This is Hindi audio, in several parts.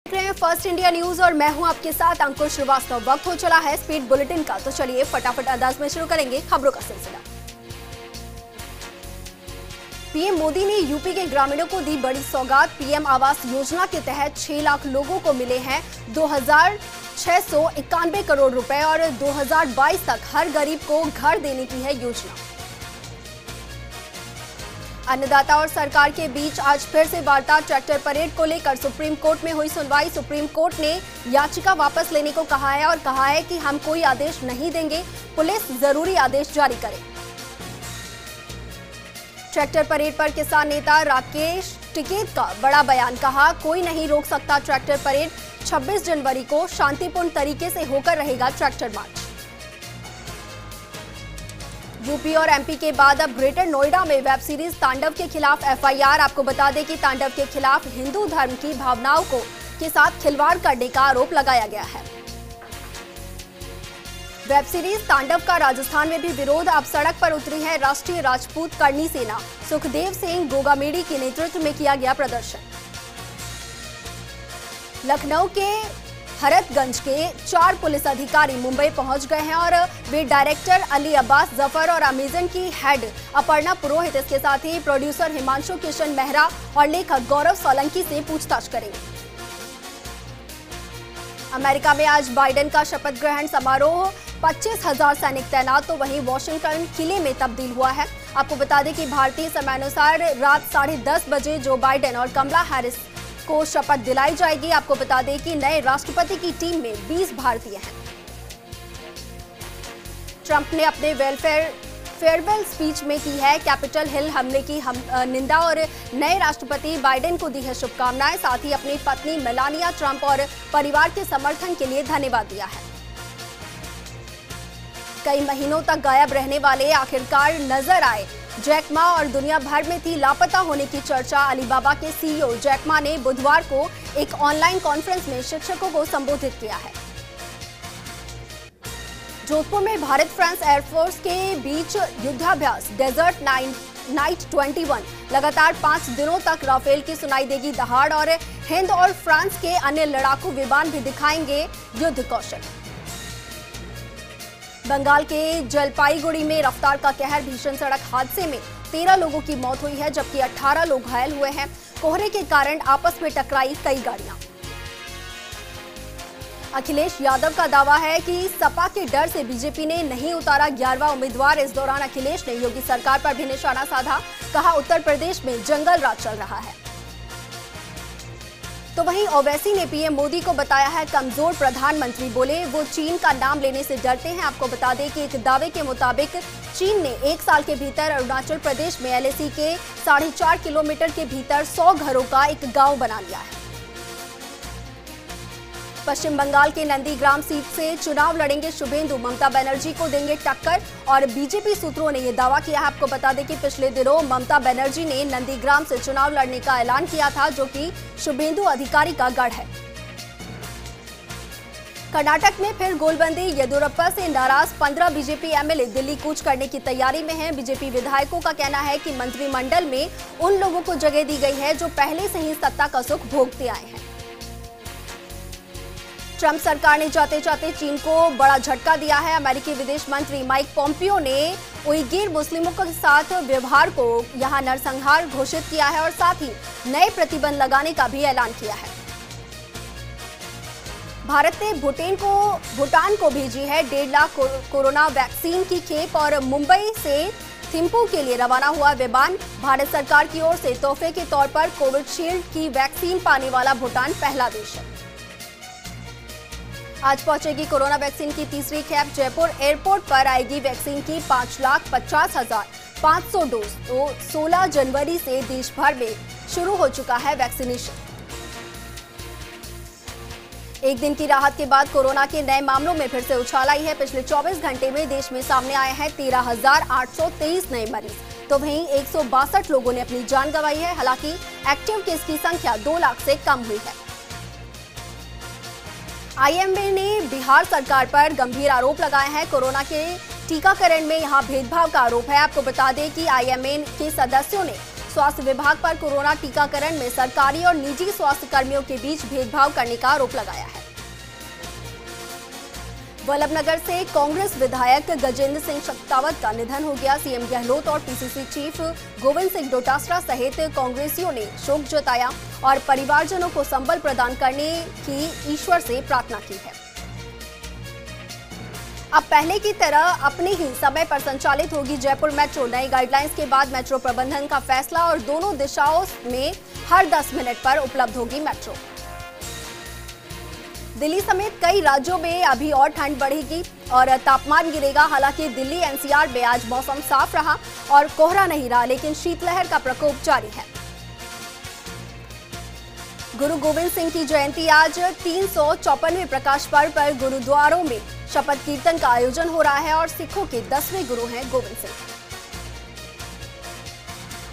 देख रहे हैं फर्स्ट इंडिया न्यूज और मैं हूं आपके साथ अंकुश श्रीवास्तव। वक्त हो चला है स्पीड बुलेटिन का, तो चलिए फटाफट अंदाज में शुरू करेंगे खबरों का सिलसिला। पीएम मोदी ने यूपी के ग्रामीणों को दी बड़ी सौगात। पीएम आवास योजना के तहत 6 लाख लोगों को मिले हैं 2,691 करोड़ रुपए और 2022 तक हर गरीब को घर देने की है योजना। अन्नदाता और सरकार के बीच आज फिर से वार्ता। ट्रैक्टर परेड को लेकर सुप्रीम कोर्ट में हुई सुनवाई। सुप्रीम कोर्ट ने याचिका वापस लेने को कहा है और कहा है कि हम कोई आदेश नहीं देंगे, पुलिस जरूरी आदेश जारी करे। ट्रैक्टर परेड पर किसान नेता राकेश टिकैत का बड़ा बयान। कहा, कोई नहीं रोक सकता ट्रैक्टर परेड। 26 जनवरी को शांतिपूर्ण तरीके से होकर रहेगा ट्रैक्टर मार्च। यूपी और एमपी के बाद अब ग्रेटर नोएडा में वेब सीरीज तांडव के खिलाफ एफआईआर। आपको बता दें कि तांडव के खिलाफ हिंदू धर्म की भावनाओं के साथ खिलवाड़ करने का आरोप लगाया गया है। वेब सीरीज तांडव का राजस्थान में भी विरोध। अब सड़क पर उतरी है राष्ट्रीय राजपूत करनी सेना। सुखदेव सिंह गोगामेडी के नेतृत्व में किया गया प्रदर्शन। लखनऊ के हरतगंज के 4 पुलिस अधिकारी मुंबई पहुंच गए हैं और वे डायरेक्टर अली अब्बास जफर और अमेजन की हेड अपर्णा पुरोहित, इसके साथ ही प्रोड्यूसर हिमांशु किशन मेहरा और लेखक गौरव सोलंकी से पूछताछ करेंगे। अमेरिका में आज बाइडेन का शपथ ग्रहण समारोह। 25,000 सैनिक तैनात, तो वहीं वॉशिंगटन किले में तब्दील हुआ है। आपको बता दें कि भारतीय समयानुसार रात 10:30 बजे जो बाइडेन और कमला हैरिस को शपथ दिलाई जाएगी। आपको बता दें कि नए राष्ट्रपति की टीम में 20 भारतीय हैं। ट्रंप ने अपने फेयरवेल स्पीच में की है कैपिटल हिल हमले की निंदा और नए राष्ट्रपति बाइडेन को दी है शुभकामनाएं। साथ ही अपनी पत्नी मेलानिया ट्रंप और परिवार के समर्थन के लिए धन्यवाद दिया है। कई महीनों तक गायब रहने वाले आखिरकार नजर आए जैक मा और दुनिया भर में थी लापता होने की चर्चा। अलीबाबा के सीईओ जैक मा ने बुधवार को एक ऑनलाइन कॉन्फ्रेंस में शिक्षकों को संबोधित किया है। जोधपुर में भारत फ्रांस एयरफोर्स के बीच युद्धाभ्यास डेजर्ट नाइट 21 लगातार 5 दिनों तक राफेल की सुनाई देगी दहाड़ और हिंद और फ्रांस के अन्य लड़ाकू विमान भी दिखाएंगे युद्ध कौशल। बंगाल के जलपाईगुड़ी में रफ्तार का कहर। भीषण सड़क हादसे में 13 लोगों की मौत हुई है जबकि 18 लोग घायल हुए हैं। कोहरे के कारण आपस में टकराई कई गाड़ियां। अखिलेश यादव का दावा है कि सपा के डर से बीजेपी ने नहीं उतारा 11वां उम्मीदवार। इस दौरान अखिलेश ने योगी सरकार पर भी निशाना साधा। कहा, उत्तर प्रदेश में जंगल राज चल रहा है। तो वहीं ओवैसी ने पीएम मोदी को बताया है कमजोर प्रधानमंत्री। बोले, वो चीन का नाम लेने से डरते हैं। आपको बता दें कि एक दावे के मुताबिक चीन ने 1 साल के भीतर अरुणाचल प्रदेश में एलएसी के 4.5 किलोमीटर के भीतर 100 घरों का एक गांव बना लिया है। पश्चिम बंगाल के नंदीग्राम सीट से चुनाव लड़ेंगे शुभेंदु। ममता बनर्जी को देंगे टक्कर और बीजेपी सूत्रों ने यह दावा किया है। आपको बता दें कि पिछले दिनों ममता बनर्जी ने नंदीग्राम से चुनाव लड़ने का ऐलान किया था, जो कि शुभेंदु अधिकारी का गढ़ है। कर्नाटक में फिर गोलबंदी। येदियुरप्पा से नाराज 15 बीजेपी एमएलए दिल्ली कूच करने की तैयारी में हैं। बीजेपी विधायकों का कहना है कि मंत्रिमंडल में उन लोगों को जगह दी गई है जो पहले से ही सत्ता का सुख भोगते आए हैं। ट्रंप सरकार ने जाते जाते चीन को बड़ा झटका दिया है। अमेरिकी विदेश मंत्री माइक पोम्पियो ने उइगिर मुस्लिमों के साथ व्यवहार को यहां नरसंहार घोषित किया है और साथ ही नए प्रतिबंध लगाने का भी ऐलान किया है। भारत ने भूटान को भेजी है 1.5 लाख कोरोना वैक्सीन की खेप और मुंबई से थिम्पू के लिए रवाना हुआ विमान। भारत सरकार की ओर से तोहफे के तौर पर कोविशील्ड की वैक्सीन पाने वाला भूटान पहला देश है। आज पहुंचेगी कोरोना वैक्सीन की तीसरी खेप। जयपुर एयरपोर्ट पर आएगी वैक्सीन की 5,50,500 डोज। तो 16 जनवरी से देश भर में शुरू हो चुका है वैक्सीनेशन। एक दिन की राहत के बाद कोरोना के नए मामलों में फिर से उछाल आई है। पिछले 24 घंटे में देश में सामने आए हैं 13,823 नए मरीज। तो वहीं 162 लोगों ने अपनी जान गंवाई है। हालांकि एक्टिव केस की संख्या 2 लाख से कम हुई है। आईएमए ने बिहार सरकार पर गंभीर आरोप लगाए हैं। कोरोना के टीकाकरण में यहां भेदभाव का आरोप है। आपको बता दें कि आईएमए के सदस्यों ने स्वास्थ्य विभाग पर कोरोना टीकाकरण में सरकारी और निजी स्वास्थ्य कर्मियों के बीच भेदभाव करने का आरोप लगाया है। वल्लभनगर से कांग्रेस विधायक गजेंद्र सिंह शेखावत का निधन हो गया। सीएम गहलोत और पीसीसी चीफ गोविंद सिंह डोटासरा सहित कांग्रेसियों ने शोक जताया और परिवारजनों को संबल प्रदान करने की ईश्वर से प्रार्थना की है। अब पहले की तरह अपने ही समय पर संचालित होगी जयपुर मेट्रो। नई गाइडलाइंस के बाद मेट्रो प्रबंधन का फैसला और दोनों दिशाओं में हर 10 मिनट पर उपलब्ध होगी मेट्रो। दिल्ली समेत कई राज्यों में अभी और ठंड बढ़ेगी और तापमान गिरेगा। हालांकि दिल्ली एनसीआर में आज मौसम साफ रहा और कोहरा नहीं रहा, लेकिन शीतलहर का प्रकोप जारी है। गुरु गोविंद सिंह की जयंती आज 354वें प्रकाश पर्व पर गुरुद्वारों में शपथ कीर्तन का आयोजन हो रहा है और सिखों के 10वें गुरु हैं Govind Singh.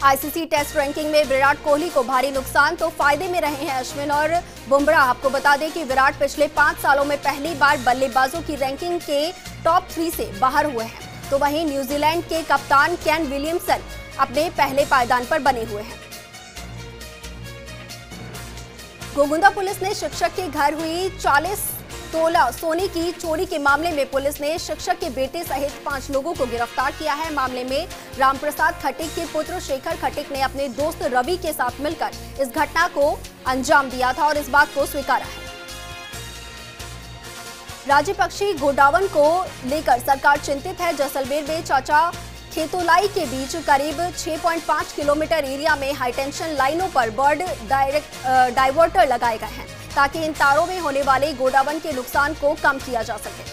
ICC test ranking में विराट कोहली को भारी नुकसान, तो फायदे में रहे हैं अश्विन और बुमराह। आपको बता दें कि विराट पिछले 5 सालों में पहली बार बल्लेबाजों की रैंकिंग के टॉप 3 से बाहर हुए हैं। तो वहीं न्यूजीलैंड के कप्तान केन विलियमसन अपने पहले पायदान पर बने हुए हैं। गोगुंदा पुलिस ने शिक्षक के घर हुई 40 तोला सोने की चोरी के मामले में पुलिस ने शिक्षक के बेटे सहित 5 लोगों को गिरफ्तार किया है। मामले में रामप्रसाद खटिक के पुत्र शेखर खटिक ने अपने दोस्त रवि के साथ मिलकर इस घटना को अंजाम दिया था और इस बात को स्वीकारा है। राज्य पक्षी गोडावन को लेकर सरकार चिंतित है। जैसलमेर में चाचा खेतोलाई के बीच करीब 6.5 किलोमीटर एरिया में हाईटेंशन लाइनों पर बर्ड डाइवर्टर लगाए गए हैं ताकि इन तारों में होने वाले गोडावन के नुकसान को कम किया जा सके।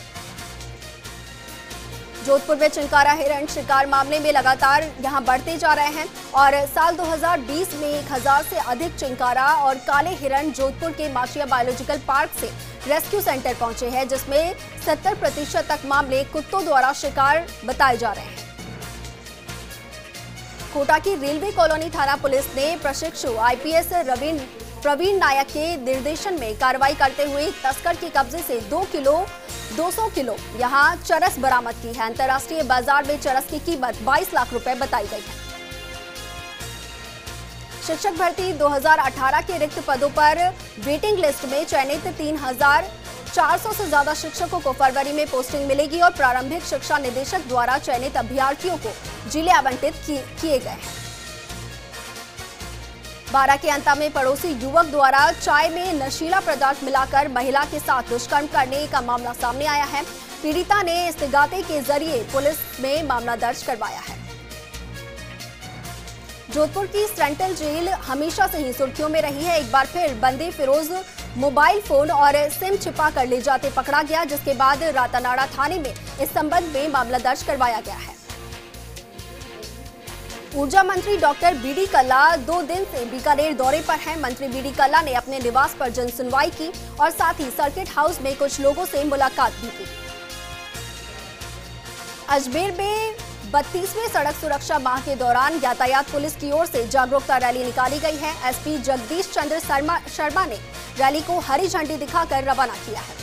जोधपुर में चिंकारा हिरण शिकार मामले में लगातार यहां बढ़ते जा रहे हैं और साल 2020 में 1000 से अधिक चिंकारा और काले हिरण जोधपुर के माशिया बायोलॉजिकल पार्क से रेस्क्यू सेंटर पहुंचे हैं, जिसमें 70% तक मामले कुत्तों द्वारा शिकार बताए जा रहे हैं। कोटा की रेलवे कॉलोनी थाना पुलिस ने प्रशिक्षु आईपीएस प्रवीण नायक के निर्देशन में कार्रवाई करते हुए तस्कर के कब्जे से 200 किलो यहां चरस बरामद की है। अंतर्राष्ट्रीय बाजार में चरस की कीमत 22 लाख रुपए बताई गई है। शिक्षक भर्ती 2018 के रिक्त पदों पर वेटिंग लिस्ट में चयनित 3400 से ज्यादा शिक्षकों को फरवरी में पोस्टिंग मिलेगी और प्रारंभिक शिक्षा निदेशक द्वारा चयनित अभ्यर्थियों को जिले आवंटित किए गए हैं। 12 के अंत में पड़ोसी युवक द्वारा चाय में नशीला पदार्थ मिलाकर महिला के साथ दुष्कर्म करने का मामला सामने आया है। पीड़िता ने इस्तेगाते के जरिए पुलिस में मामला दर्ज करवाया है। जोधपुर की सेंट्रल जेल हमेशा से ही सुर्खियों में रही है। एक बार फिर बंदी फिरोज मोबाइल फोन और सिम छिपा कर ले जाते पकड़ा गया, जिसके बाद रातानाड़ा थाने में इस संबंध में मामला दर्ज करवाया गया है। ऊर्जा मंत्री डॉक्टर बीडी कल्ला 2 दिन से बीकानेर दौरे पर हैं। मंत्री बीडी कल्ला ने अपने निवास पर जनसुनवाई की और साथ ही सर्किट हाउस में कुछ लोगों से मुलाकात भी की। अजमेर में 32वें सड़क सुरक्षा माह के दौरान यातायात पुलिस की ओर से जागरूकता रैली निकाली गई है। एसपी जगदीश चंद्र शर्मा ने रैली को हरी झंडी दिखाकर रवाना किया है।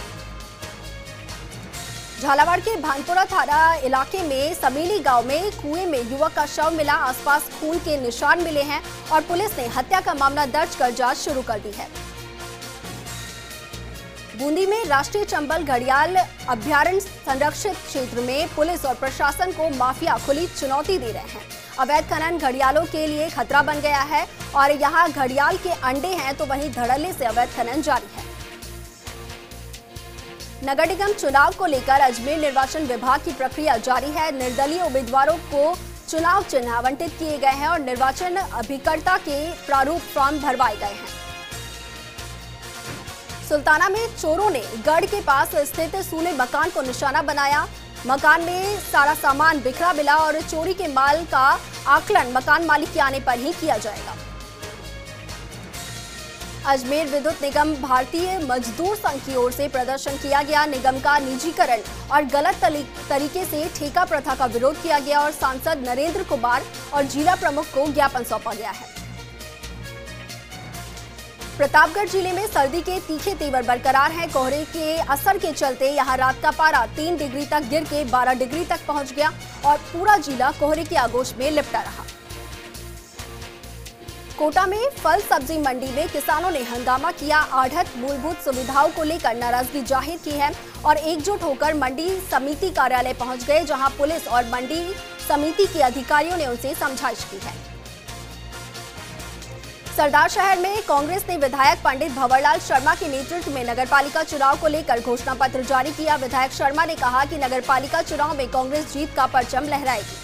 झालावाड़ के भानपुरा थाना इलाके में समीली गांव में कुएं में युवक का शव मिला। आसपास खून के निशान मिले हैं और पुलिस ने हत्या का मामला दर्ज कर जांच शुरू कर दी है। बूंदी में राष्ट्रीय चंबल घड़ियाल अभयारण्य संरक्षित क्षेत्र में पुलिस और प्रशासन को माफिया खुली चुनौती दे रहे हैं। अवैध खनन घड़ियालों के लिए खतरा बन गया है और यहां घड़ियाल के अंडे हैं, तो वहीं धड़ल्ले से अवैध खनन जारी है। नगर निगम चुनाव को लेकर अजमेर निर्वाचन विभाग की प्रक्रिया जारी है। निर्दलीय उम्मीदवारों को चुनाव चिन्ह आवंटित किए गए हैं और निर्वाचन अभिकर्ता के प्रारूप फॉर्म भरवाए गए हैं। सुल्ताना में चोरों ने गढ़ के पास स्थित सूने मकान को निशाना बनाया। मकान में सारा सामान बिखरा मिला और चोरी के माल का आकलन मकान मालिक के आने पर ही किया जाएगा। अजमेर विद्युत निगम भारतीय मजदूर संघ की ओर से प्रदर्शन किया गया। निगम का निजीकरण और गलत तरीके से ठेका प्रथा का विरोध किया गया और सांसद नरेंद्र कुमार और जिला प्रमुख को ज्ञापन सौंपा गया है। प्रतापगढ़ जिले में सर्दी के तीखे तेवर बरकरार हैं। कोहरे के असर के चलते यहां रात का पारा 3 डिग्री तक गिर के 12 डिग्री तक पहुंच गया और पूरा जिला कोहरे की आगोश में लिपटा रहा। कोटा में फल सब्जी मंडी में किसानों ने हंगामा किया। आढ़त मूलभूत सुविधाओं को लेकर नाराजगी जाहिर की है और एकजुट होकर मंडी समिति कार्यालय पहुंच गए, जहां पुलिस और मंडी समिति के अधिकारियों ने उनसे समझाइश की है। सरदार शहर में कांग्रेस ने विधायक पंडित भंवरलाल शर्मा के नेतृत्व में नगरपालिका चुनाव को लेकर घोषणा पत्र जारी किया। विधायक शर्मा ने कहा कि नगरपालिका चुनाव में कांग्रेस जीत का परचम लहराएगी।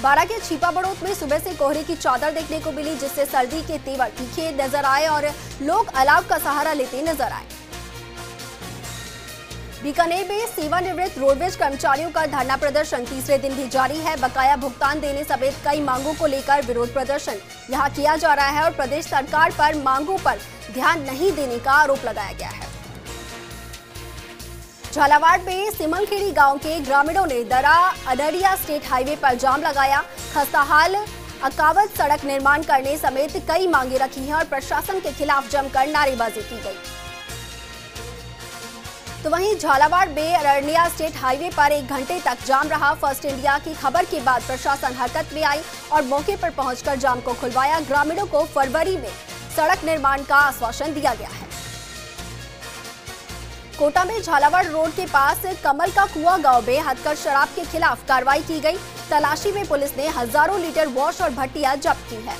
बारां के छिपा बड़ौत में सुबह से कोहरे की चादर देखने को मिली, जिससे सर्दी के तेवर तीखे नजर आए और लोग अलाव का सहारा लेते नजर आए। बीकानेर में सेवानिवृत्त रोडवेज कर्मचारियों का धरना प्रदर्शन तीसरे दिन भी जारी है। बकाया भुगतान देने समेत कई मांगों को लेकर विरोध प्रदर्शन यहां किया जा रहा है और प्रदेश सरकार पर मांगों पर ध्यान नहीं देने का आरोप लगाया गया है। झालावाड़ में सिमलखेड़ी गांव के ग्रामीणों ने दरा अडरिया स्टेट हाईवे पर जाम लगाया। खस्ताहाल अकावत सड़क निर्माण करने समेत कई मांगे रखी हैं और प्रशासन के खिलाफ जमकर नारेबाजी की गई। तो वहीं झालावाड़ में अरनिया स्टेट हाईवे पर 1 घंटे तक जाम रहा। फर्स्ट इंडिया की खबर के बाद प्रशासन हरकत में आई और मौके पर पहुंचकर जाम को खुलवाया। ग्रामीणों को फरवरी में सड़क निर्माण का आश्वासन दिया गया है। कोटा में झालावाड़ रोड के पास कमल का कुआं गांव में हथकर शराब के खिलाफ कार्रवाई की गई। तलाशी में पुलिस ने हजारों लीटर वॉश और भट्टियां जब्त की है।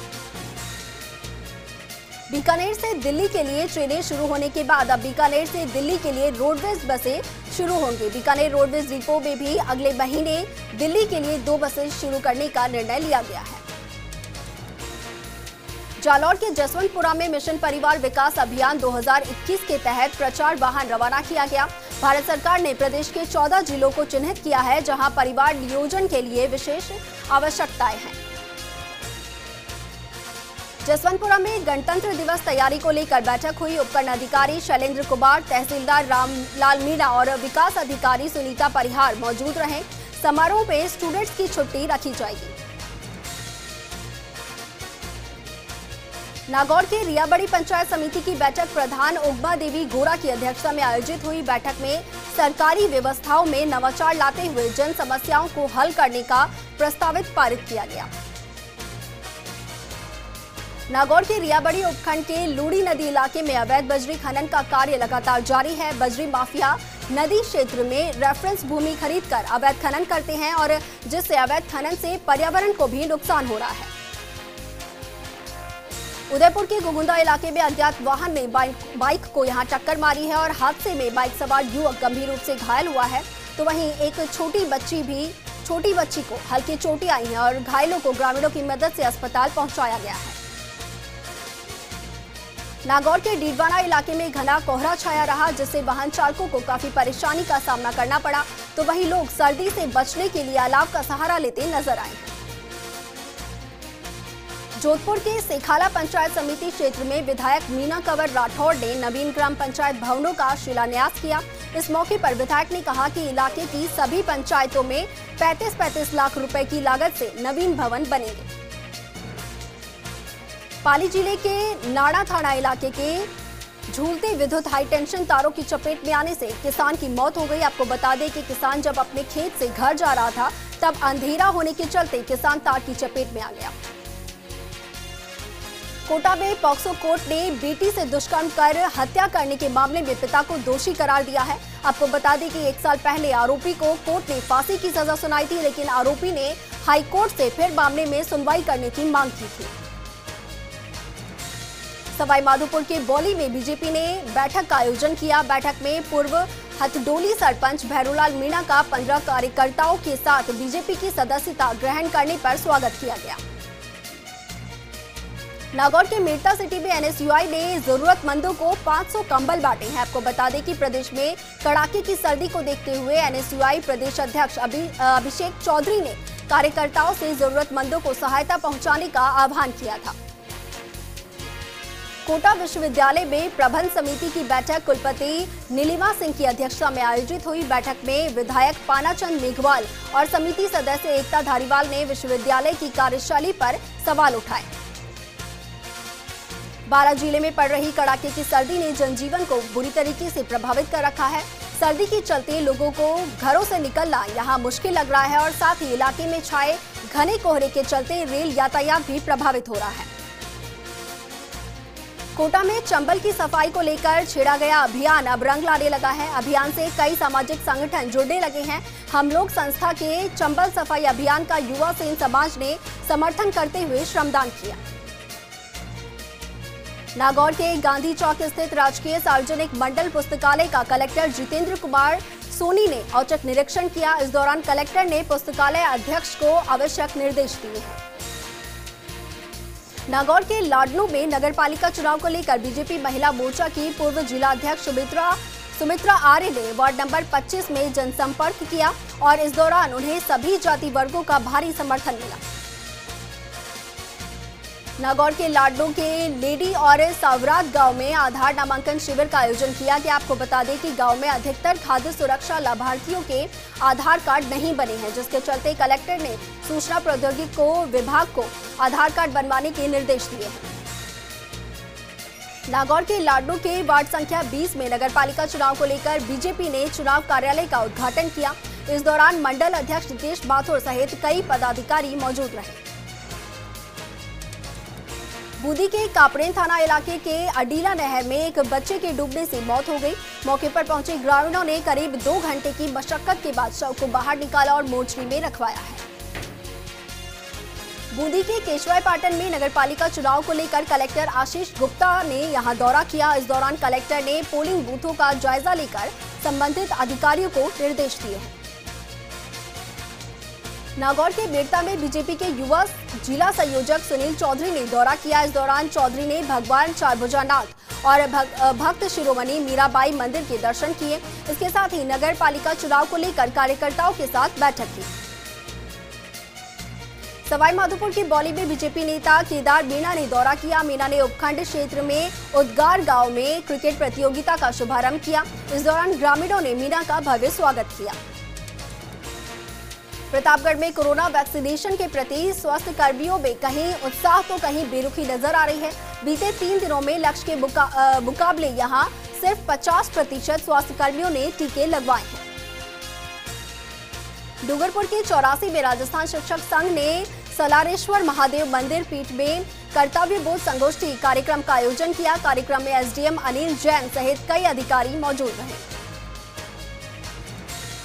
बीकानेर से दिल्ली के लिए ट्रेनें शुरू होने के बाद अब बीकानेर से दिल्ली के लिए रोडवेज बसें शुरू होंगी। बीकानेर रोडवेज डिपो में भी अगले महीने दिल्ली के लिए 2 बसें शुरू करने का निर्णय लिया गया है। जालौर के जसवंतपुरा में मिशन परिवार विकास अभियान 2021 के तहत प्रचार वाहन रवाना किया गया। भारत सरकार ने प्रदेश के 14 जिलों को चिन्हित किया है, जहां परिवार नियोजन के लिए विशेष आवश्यकताएं हैं। जसवंतपुरा में गणतंत्र दिवस तैयारी को लेकर बैठक हुई। उपखंड अधिकारी शैलेंद्र कुमार, तहसीलदार रामलाल मीणा और विकास अधिकारी सुनीता परिहार मौजूद रहे। समारोह में स्टूडेंट्स की छुट्टी रखी जाएगी। नागौर के रियाबड़ी पंचायत समिति की बैठक प्रधान उग्मा देवी गोरा की अध्यक्षता में आयोजित हुई। बैठक में सरकारी व्यवस्थाओं में नवाचार लाते हुए जन समस्याओं को हल करने का प्रस्तावित पारित किया गया। नागौर के रियाबड़ी उपखंड के लूड़ी नदी इलाके में अवैध बजरी खनन का कार्य लगातार जारी है। बजरी माफिया नदी क्षेत्र में रेफरेंस भूमि खरीदकर अवैध खनन करते हैं और जिससे अवैध खनन से पर्यावरण को भी नुकसान हो रहा है। उदयपुर के गोगुंदा इलाके में अज्ञात वाहन ने बाइक को यहां टक्कर मारी है और हादसे में बाइक सवार युवक गंभीर रूप से घायल हुआ है। तो वहीं एक छोटी बच्ची को हल्की चोटें आई हैं और घायलों को ग्रामीणों की मदद से अस्पताल पहुंचाया गया है। नागौर के डीडवाना इलाके में घना कोहरा छाया रहा, जिससे वाहन चालकों को काफी परेशानी का सामना करना पड़ा। तो वहीं लोग सर्दी से बचने के लिए अलाव का सहारा लेते नजर आए। जोधपुर के सेखाला पंचायत समिति क्षेत्र में विधायक मीना कंवर राठौड़ ने नवीन ग्राम पंचायत भवनों का शिलान्यास किया। इस मौके पर विधायक ने कहा कि इलाके की सभी पंचायतों में 35-35 लाख रुपए की लागत से नवीन भवन बनेंगे। पाली जिले के नाड़ा थाना इलाके के झूलते विद्युत हाई टेंशन तारों की चपेट में आने से किसान की मौत हो गई। आपको बता दें कि किसान जब अपने खेत से घर जा रहा था, तब अंधेरा होने के चलते किसान तार की चपेट में आ गया। कोटा में पॉक्सो कोर्ट ने बेटी से दुष्कर्म कर हत्या करने के मामले में पिता को दोषी करार दिया है। आपको बता दें कि 1 साल पहले आरोपी को कोर्ट ने फांसी की सजा सुनाई थी, लेकिन आरोपी ने हाई कोर्ट से फिर मामले में सुनवाई करने की मांग की थी। सवाई माधोपुर के बौली में बीजेपी ने बैठक का आयोजन किया। बैठक में पूर्व हथडोली सरपंच भैरूलाल मीणा का 15 कार्यकर्ताओं के साथ बीजेपी की सदस्यता ग्रहण करने पर स्वागत किया गया। नागौर के मेरता सिटी में एनएसयूआई ने जरूरतमंदों को 500 कंबल बांटे हैं। आपको बता दें कि प्रदेश में कड़ाके की सर्दी को देखते हुए एनएसयूआई प्रदेश अध्यक्ष अभिषेक चौधरी ने कार्यकर्ताओं से जरूरतमंदों को सहायता पहुंचाने का आह्वान किया था। कोटा विश्वविद्यालय में प्रबंध समिति की बैठक कुलपति नीलिमा सिंह की अध्यक्षता में आयोजित हुई। बैठक में विधायक पानाचंद मेघवाल और समिति सदस्य एकता धारीवाल ने विश्वविद्यालय की कार्यशैली पर सवाल उठाए। बारां जिले में पड़ रही कड़ाके की सर्दी ने जनजीवन को बुरी तरीके से प्रभावित कर रखा है। सर्दी के चलते लोगों को घरों से निकलना यहां मुश्किल लग रहा है और साथ ही इलाके में छाए घने कोहरे के चलते रेल यातायात भी प्रभावित हो रहा है। कोटा में चंबल की सफाई को लेकर छेड़ा गया अभियान अब रंग लाने लगा है। अभियान से कई सामाजिक संगठन जुड़ने लगे हैं। हम लोग संस्था के चंबल सफाई अभियान का युवा सेन समाज ने समर्थन करते हुए श्रमदान किया। नागौर के गांधी चौक स्थित राजकीय सार्वजनिक मंडल पुस्तकालय का कलेक्टर जितेंद्र कुमार सोनी ने औचक निरीक्षण किया। इस दौरान कलेक्टर ने पुस्तकालय अध्यक्ष को आवश्यक निर्देश दिए हैं। नागौर के लाडनू में नगरपालिका चुनाव को लेकर बीजेपी महिला मोर्चा की पूर्व जिला अध्यक्ष सुमित्रा आर्य ने वार्ड नंबर 25 में जनसंपर्क किया और इस दौरान उन्हें सभी जाति वर्गों का भारी समर्थन मिला। नागौर के लाडनू के लेडी और सावरात गांव में आधार नामांकन शिविर का आयोजन किया गया। आपको बता दें कि गांव में अधिकतर खाद्य सुरक्षा लाभार्थियों के आधार कार्ड नहीं बने हैं, जिसके चलते कलेक्टर ने सूचना प्रौद्योगिकी विभाग को आधार कार्ड बनवाने के निर्देश दिए हैं। नागौर के लाडनू के वार्ड संख्या 20 में नगरपालिका चुनाव को लेकर बीजेपी ने चुनाव कार्यालय का उद्घाटन किया। इस दौरान मंडल अध्यक्ष नितेश माथुर सहित कई पदाधिकारी मौजूद रहे। बूंदी के कापड़ेन थाना इलाके के अडीला नहर में एक बच्चे के डूबने से मौत हो गई। मौके पर पहुंचे ग्रामीणों ने करीब 2 घंटे की मशक्कत के बाद शव को बाहर निकाला और मोर्चरी में रखवाया है। बूंदी के केशवाईपाटन में नगरपालिका चुनाव को लेकर कलेक्टर आशीष गुप्ता ने यहां दौरा किया। इस दौरान कलेक्टर ने पोलिंग बूथों का जायजा लेकर संबंधित अधिकारियों को निर्देश दिए हैं। नागौर के बेड़ता में बीजेपी के युवा जिला संयोजक सुनील चौधरी ने दौरा किया। इस दौरान चौधरी ने भगवान चारभुजानाथ और भक्त शिरोमणि मीराबाई मंदिर के दर्शन किए। इसके साथ ही नगर पालिका चुनाव को लेकर कार्यकर्ताओं के साथ बैठक की। सवाई माधोपुर के बौली में बीजेपी नेता केदार मीणा ने दौरा किया। मीणा ने उपखंड क्षेत्र में उद्गार गांव में क्रिकेट प्रतियोगिता का शुभारंभ किया। इस दौरान ग्रामीणों ने मीणा का भव्य स्वागत किया। प्रतापगढ़ में कोरोना वैक्सीनेशन के प्रति स्वास्थ्य कर्मियों में कहीं उत्साह तो कहीं बेरुखी नजर आ रही है। बीते 3 दिनों में लक्ष्य के मुकाबले यहां सिर्फ 50% स्वास्थ्य कर्मियों ने टीके लगवाए हैं। डूंगरपुर के 84 में राजस्थान शिक्षक संघ ने सलारेश्वर महादेव मंदिर पीठ में कर्तव्य बोध संगोष्ठी कार्यक्रम का आयोजन किया। कार्यक्रम में एसडीएम अनिल जैन सहित कई अधिकारी मौजूद रहे।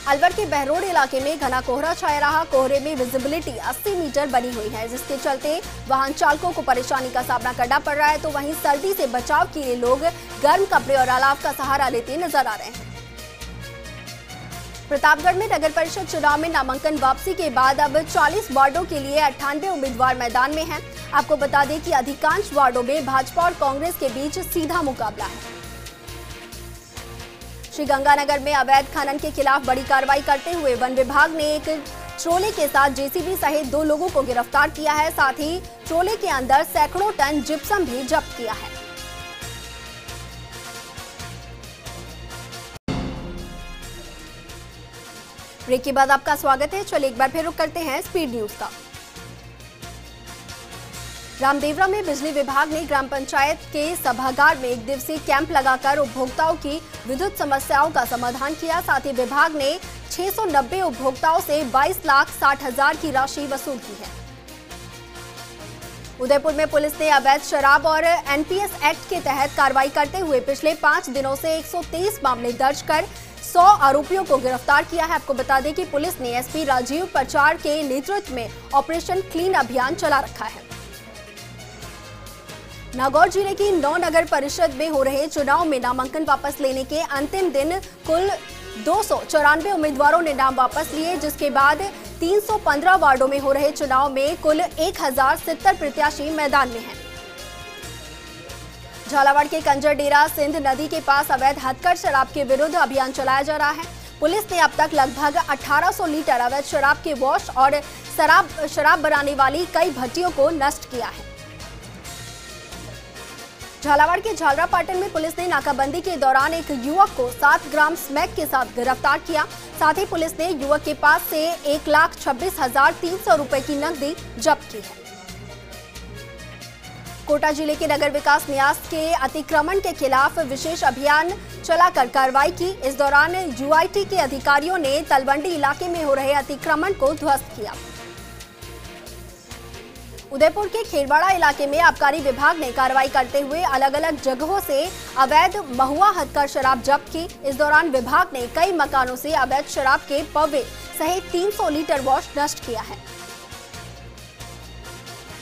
अलवर के बहरोड इलाके में घना कोहरा छाया रहा। कोहरे में विजिबिलिटी 80 मीटर बनी हुई है, जिसके चलते वाहन चालकों को परेशानी का सामना करना पड़ रहा है। तो वहीं सर्दी से बचाव के लिए लोग गर्म कपड़े और अलाव का सहारा लेते नजर आ रहे हैं। प्रतापगढ़ में नगर परिषद चुनाव में नामांकन वापसी के बाद अब 40 वार्डों के लिए 98 उम्मीदवार मैदान में हैं। आपको बता दें कि अधिकांश वार्डों में भाजपा और कांग्रेस के बीच सीधा मुकाबला है। श्रीगंगानगर में अवैध खनन के खिलाफ बड़ी कार्रवाई करते हुए वन विभाग ने एक ट्रोले के साथ जेसीबी सहित 2 लोगों को गिरफ्तार किया है। साथ ही ट्रोले के अंदर सैकड़ों टन जिप्सम भी जब्त किया है। ब्रेक के बाद आपका स्वागत है। चलिए एक बार फिर रुक करते हैं स्पीड न्यूज का। रामदेवरा में बिजली विभाग ने ग्राम पंचायत के सभागार में 1 दिवसीय कैंप लगाकर उपभोक्ताओं की विद्युत समस्याओं का समाधान किया। साथ ही विभाग ने 690 उपभोक्ताओं से 22,60,000 की राशि वसूल की है। उदयपुर में पुलिस ने अवैध शराब और एनपीएस एक्ट के तहत कार्रवाई करते हुए पिछले 5 दिनों से 123 मामले दर्ज कर 100 आरोपियों को गिरफ्तार किया है। आपको बता दें कि पुलिस ने एसपी राजीव प्रचार के नेतृत्व में ऑपरेशन क्लीन अभियान चला रखा है। नागौर जिले की 9 नगर परिषद में हो रहे चुनाव में नामांकन वापस लेने के अंतिम दिन कुल 294 उम्मीदवारों ने नाम वापस लिए, जिसके बाद 315 वार्डों में हो रहे चुनाव में कुल 1070 प्रत्याशी मैदान में हैं। झालावाड़ के कंजर डेरा सिंध नदी के पास अवैध हथकढ़ शराब के विरुद्ध अभियान चलाया जा रहा है। पुलिस ने अब तक लगभग 1800 लीटर अवैध शराब के वॉश और शराब बनाने वाली कई भट्टियों को नष्ट किया है। झालावाड़ के झालरापाटन में पुलिस ने नाकाबंदी के दौरान एक युवक को 7 ग्राम स्मैक के साथ गिरफ्तार किया। साथ ही पुलिस ने युवक के पास से 1,26,300 रुपए की नकदी जब्त की है। कोटा जिले के नगर विकास न्यास के अतिक्रमण के खिलाफ विशेष अभियान चलाकर कार्रवाई की। इस दौरान यूआईटी के अधिकारियों ने तलवंडी इलाके में हो रहे अतिक्रमण को ध्वस्त किया। उदयपुर के खेरवाड़ा इलाके में आबकारी विभाग ने कार्रवाई करते हुए अलग अलग जगहों से अवैध महुआ हदकर शराब जब्त की। इस दौरान विभाग ने कई मकानों से अवैध शराब के पौवे सहित 300 लीटर वॉश नष्ट किया है।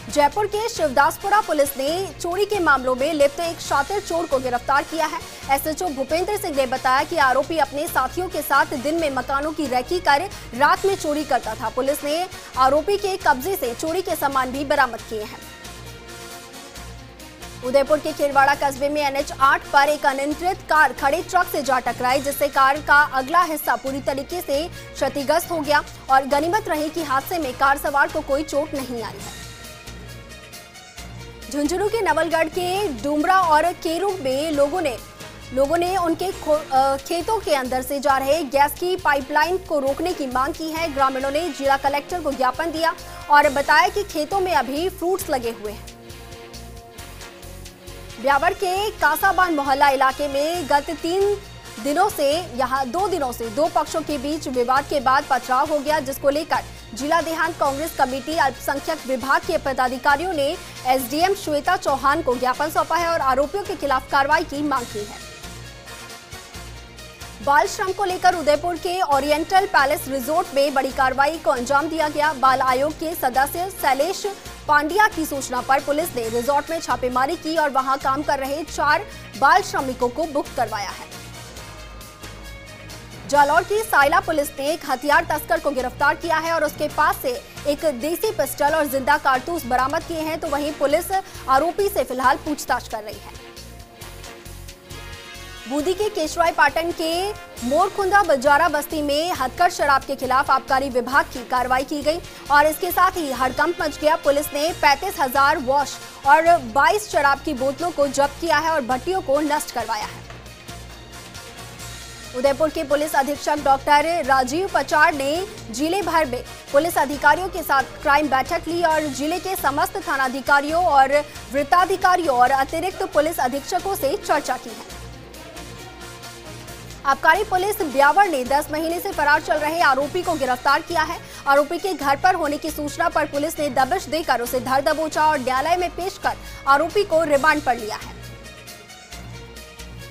जयपुर के शिवदासपुरा पुलिस ने चोरी के मामलों में लिप्त एक शातिर चोर को गिरफ्तार किया है। एसएचओ भूपेंद्र सिंह ने बताया कि आरोपी अपने साथियों के साथ दिन में मकानों की रेकी कर रात में चोरी करता था। पुलिस ने आरोपी के कब्जे से चोरी के सामान भी बरामद किए हैं। उदयपुर के खेरवाड़ा कस्बे में NH 8 पर एक अनियंत्रित कार खड़े ट्रक से जा टकराई, जिससे कार का अगला हिस्सा पूरी तरीके से क्षतिग्रस्त हो गया और गनीमत रही कि हादसे में कार सवार को कोई चोट नहीं आई है। झुंझुनू के नवलगढ़ के डुमरा और केरू में लोगों ने उनके खेतों के अंदर से जा रहे गैस की पाइपलाइन को रोकने की मांग की है। ग्रामीणों ने जिला कलेक्टर को ज्ञापन दिया और बताया कि खेतों में अभी फ्रूट्स लगे हुए हैं। ब्यावर के कासाबान मोहल्ला इलाके में गत 2 दिनों से दो पक्षों के बीच विवाद के बाद पथराव हो गया, जिसको लेकर जिला देहात कांग्रेस कमेटी अल्पसंख्यक विभाग के पदाधिकारियों ने एसडीएम श्वेता चौहान को ज्ञापन सौंपा है और आरोपियों के खिलाफ कार्रवाई की मांग की है। बाल श्रम को लेकर उदयपुर के ओरिएंटल पैलेस रिजोर्ट में बड़ी कार्रवाई को अंजाम दिया गया। बाल आयोग के सदस्य शैलेश पांड्या की सूचना पर पुलिस ने रिजोर्ट में छापेमारी की और वहां काम कर रहे 4 बाल श्रमिकों को मुक्त करवाया है। जालौर की सायला पुलिस ने एक हथियार तस्कर को गिरफ्तार किया है और उसके पास से एक देसी पिस्टल और जिंदा कारतूस बरामद किए हैं। तो वहीं पुलिस आरोपी से फिलहाल पूछताछ कर रही है। बूंदी के केशवाई पाटन के मोरखुंदा बजारा बस्ती में हदकर शराब के खिलाफ आबकारी विभाग की कार्रवाई की गई और इसके साथ ही हड़कंप मच गया। पुलिस ने 35,000 वॉश और 22 शराब की बोतलों को जब्त किया है और भट्टियों को नष्ट करवाया है। उदयपुर के पुलिस अधीक्षक डॉक्टर राजीव पचार ने जिले भर में पुलिस अधिकारियों के साथ क्राइम बैठक ली और जिले के समस्त थानाधिकारियों और वृत्ताधिकारियों और अतिरिक्त पुलिस अधीक्षकों से चर्चा की है। आबकारी पुलिस ब्यावर ने 10 महीने से फरार चल रहे आरोपी को गिरफ्तार किया है। आरोपी के घर पर होने की सूचना पर पुलिस ने दबिश देकर उसे धर दबोचा और न्यायालय में पेश कर आरोपी को रिमांड पर लिया है।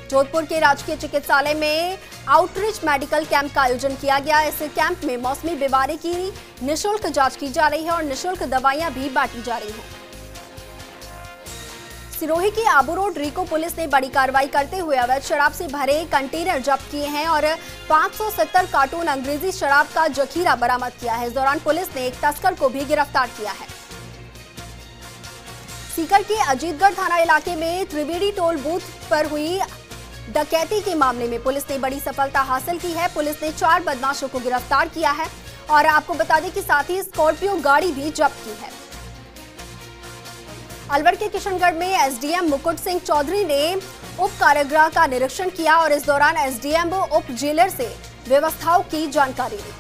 जोधपुर के राजकीय चिकित्सालय में आउटरीच मेडिकल कैंप का आयोजन किया गया। इस कैंप में मौसमी बीमारी की निःशुल्क जांच की जा रही है और निःशुल्क दवाइयां भी बांटी जा रही हैं। सिरोही की आबू रोड रीको पुलिस ने बड़ी कार्रवाई करते हुए अवैध शराब से भरे कंटेनर जब्त किए हैं और 570 कार्टून अंग्रेजी शराब का जखीरा बरामद किया है। इस दौरान पुलिस ने एक तस्कर को भी गिरफ्तार किया है। सीकर के अजीतगढ़ थाना इलाके में त्रिवेणी टोल बूथ पर हुई डकैती के मामले में पुलिस ने बड़ी सफलता हासिल की है। पुलिस ने 4 बदमाशों को गिरफ्तार किया है और आपको बता दें कि साथ ही स्कॉर्पियो गाड़ी भी जब्त की है। अलवर के किशनगढ़ में एसडीएम मुकुट सिंह चौधरी ने उप कारागृह का निरीक्षण किया और इस दौरान एसडीएम उप जेलर से व्यवस्थाओं की जानकारी ली।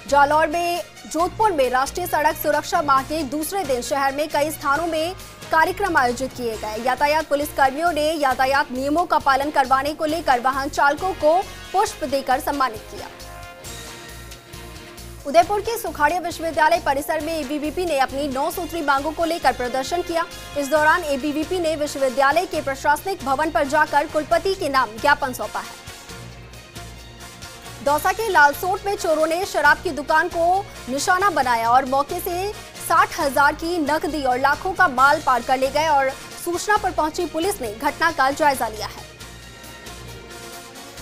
जालौर में जोधपुर में राष्ट्रीय सड़क सुरक्षा माह के दूसरे दिन शहर में कई स्थानों में कार्यक्रम आयोजित किए गए। यातायात पुलिस कर्मियों ने यातायात नियमों का पालन करवाने को लेकर वाहन चालकों को पुष्प देकर सम्मानित किया। उदयपुर के सुखाड़िया विश्वविद्यालय परिसर में एबीवीपी ने अपनी 9 सूत्री मांगों को लेकर प्रदर्शन किया। इस दौरान एबीवीपी ने विश्वविद्यालय के प्रशासनिक भवन पर जाकर कुलपति के नाम ज्ञापन सौंपा है। दौसा के लालसोट में चोरों ने शराब की दुकान को निशाना बनाया और मौके से 60,000 की नकदी और लाखों का माल पार कर ले गए और सूचना पर पहुंची पुलिस ने घटना का जायजा लिया है।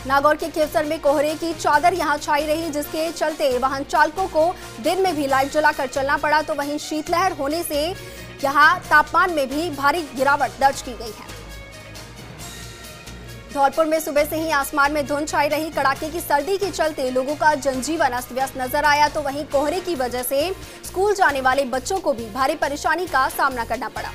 नागौर के केवसर में कोहरे की चादर यहां छाई रही, जिसके चलते वाहन चालकों को दिन में भी लाइट जलाकर चलना पड़ा। तो वहीं शीतलहर होने से यहां तापमान में भी भारी गिरावट दर्ज की गई है। धौलपुर में सुबह से ही आसमान में धुंध छाई रही। कड़ाके की सर्दी के चलते लोगों का जनजीवन अस्त व्यस्त नजर आया। तो वहीं कोहरे की वजह से स्कूल जाने वाले बच्चों को भी भारी परेशानी का सामना करना पड़ा।